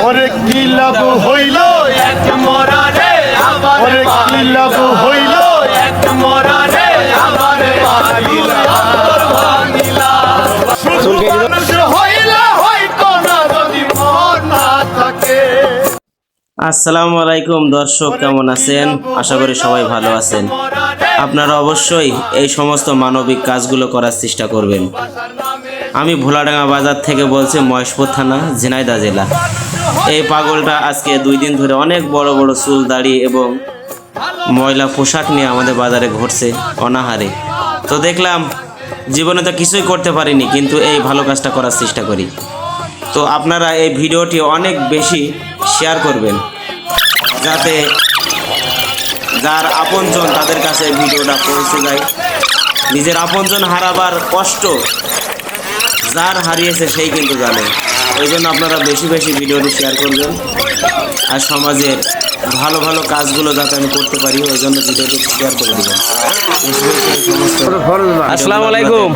ওরে কি লাভ হইল এক মরারে ওরে কি লাভ হইল এক মরারে আমার ভাঙিলা মানুষ হইলে হইতো না যদি মন না থাকে। আসসালামু আলাইকুম দর্শক, কেমন আছেন? আশা করি সবাই ভালো আছেন। আপনারা অবশ্যই এই সমস্ত মানবিক কাজগুলো করার চেষ্টা করবেন। আমি ভোলাডাঙ্গা বাজার থেকে বলছি, মহেশপুর থানা, ঝিনাইদহ জেলা। এই পাগলটা আজকে 2 দিন ধরে অনেক বড় বড় চুল দাড়ি এবং ময়লা পোশাক নিয়ে আমাদের বাজারে ঘুরছে অনাহারে। তো দেখলাম জীবনে তো কিছুই করতে পারিনি, কিন্তু এই ভালো কাজটা করার চেষ্টা করি। তো আপনারা এই ভিডিওটি অনেক বেশি শেয়ার করবেন, যাতে যার আপনজন তাদের কাছে এই ভিডিওটা পৌঁছে যায়। নিজের আপনজন হারাবার কষ্ট যার হারিয়েছে সেই কিন্তু জানে। ওই জন্য আপনারা বেশি বেশি ভিডিওটি শেয়ার করবেন, আর সমাজের ভালো ভালো কাজগুলো যাতে আমি করতে পারি ওই জন্য ভিডিওটি শেয়ার করে দেবেন। আসসালামু আলাইকুম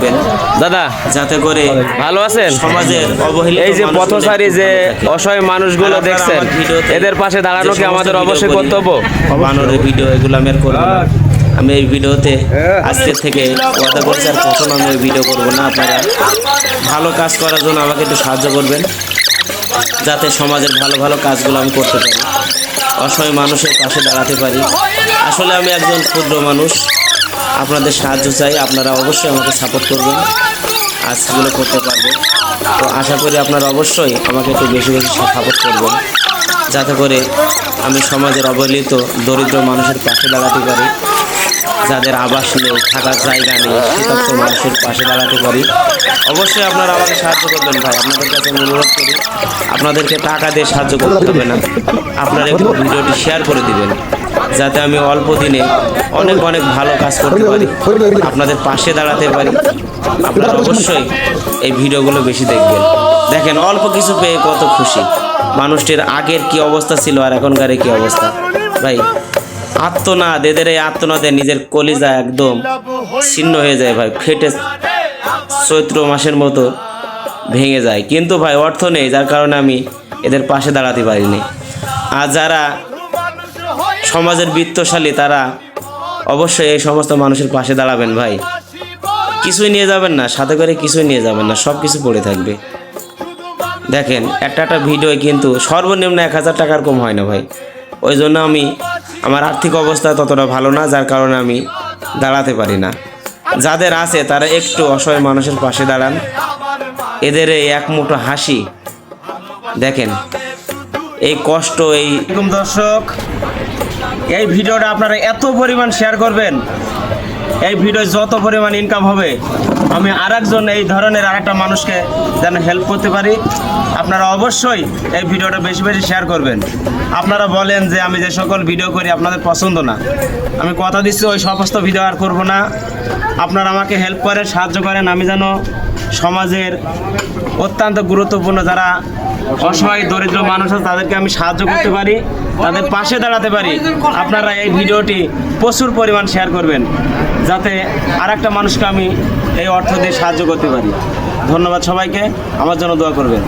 দাদা, যাতে করে ভালো আছেন? সমাজের অবহেলিত এই যে মানুষগুলো পথচারী যে অসহায় মানুষগুলো আপনারা দেখছেন, আমার ভিডিওতে এদের পাশে দাঁড়ানো কি আমাদের অবশ্যই কর্তব্য? বানরের ভিডিও এগুলো আমি আর করবো না। আমি এই ভিডিওতে আজকের থেকে ওয়াদা করছি আর কখনো আমি এই ভিডিও করবো না। আপনারা ভালো কাজ করার জন্য আমাকে একটু সাহায্য করবেন, যাতে সমাজের ভালো ভালো কাজগুলো আমি করতে পারি, অসহায় মানুষের পাশে দাঁড়াতে পারি। আসলে আমি একজন ক্ষুদ্র মানুষ, আপনাদের সাহায্য চাই। আপনারা অবশ্যই আমাকে সাপোর্ট করবেন, আজগুলো করতে পারবো। তো আশা করি আপনারা অবশ্যই আমাকে একটু বেশি বেশি সাপোর্ট করবেন, যাতে করে আমি সমাজের অবহেলিত দরিদ্র মানুষের পাশে দাঁড়াতে পারি, যাদের আবাস নেই, থাকার জায়গা নেই, সেসব মানুষের পাশে দাঁড়াতে পারি। অবশ্যই আপনারা আমাকে সাহায্য করবেন ভাই। আপনাদের কাছে আমি অনুরোধ করি, আপনাদেরকে টাকা দিয়ে সাহায্য করতে হবে না, আপনারা একটু ভিডিওটি শেয়ার করে দিবেন, যাতে আমি অল্প দিনে অনেক অনেক ভালো কাজ করতে পারি, আপনাদের পাশে দাঁড়াতে পারি। আপনারা অবশ্যই এই ভিডিওগুলো বেশি দেখবেন। দেখেন অল্প কিছু পেয়ে কত খুশি। মানুষটির আগের কি অবস্থা ছিল আর এখনকার কি অবস্থা ভাই। আত্মনাদ, এদের এই আত্মনাদে নিজের কলিজা একদম ছিন্ন হয়ে যায় ভাই, ফেটে চৈত্র মাসের মতো ভেঙে যায়। কিন্তু ভাই অর্থ নেই, যার কারণে আমি এদের পাশে দাঁড়াতে পারিনি। আর যারা সমাজের বিত্তশালী তারা অবশ্যই এই সমস্ত মানুষের পাশে দাঁড়াবেন ভাই। কিছুই নিয়ে যাবেন না, সাথে করে কিছুই নিয়ে যাবেন না, সব কিছু পড়ে থাকবে। দেখেন একটা ভিডিও কিন্তু সর্বনিম্ন 1000 টাকার কম হয় না ভাই। ওই জন্য আমি আমার আর্থিক অবস্থা ততটা ভালো না, যার কারণে আমি দাঁড়াতে পারি না। যাদের আছে তারা একটু অসহায় মানুষের পাশে দাঁড়ান। এদের এই এক মুঠো হাসি দেখেন, এই কষ্ট। এই দর্শক, এই ভিডিওটা আপনারা এত পরিমাণ শেয়ার করবেন, এই ভিডিও যত পরিমাণ ইনকাম হবে আমি আরেকজন এই ধরনের আরেকটা মানুষকে যেন হেল্প করতে পারি। আপনারা অবশ্যই এই ভিডিওটা বেশি বেশি শেয়ার করবেন। আপনারা বলেন যে আমি যে সকল ভিডিও করি আপনাদের পছন্দ না, আমি কথা দিচ্ছি ওই সমস্ত ভিডিও আর করব না। আপনারা আমাকে হেল্প করেন, সাহায্য করেন, আমি যেন সমাজের অত্যন্ত গুরুত্বপূর্ণ যারা অসহায় দরিদ্র মানুষ আছে তাদেরকে আমি সাহায্য করতে পারি, তাদের পাশে দাঁড়াতে পারি। আপনারা এই ভিডিওটি প্রচুর পরিমাণ শেয়ার করবেন, যাতে আরেকটা মানুষকে আমি এই অর্থ দিয়ে সাহায্য করতে পারি। ধন্যবাদ সবাইকে, আমার জন্য দোয়া করবেন।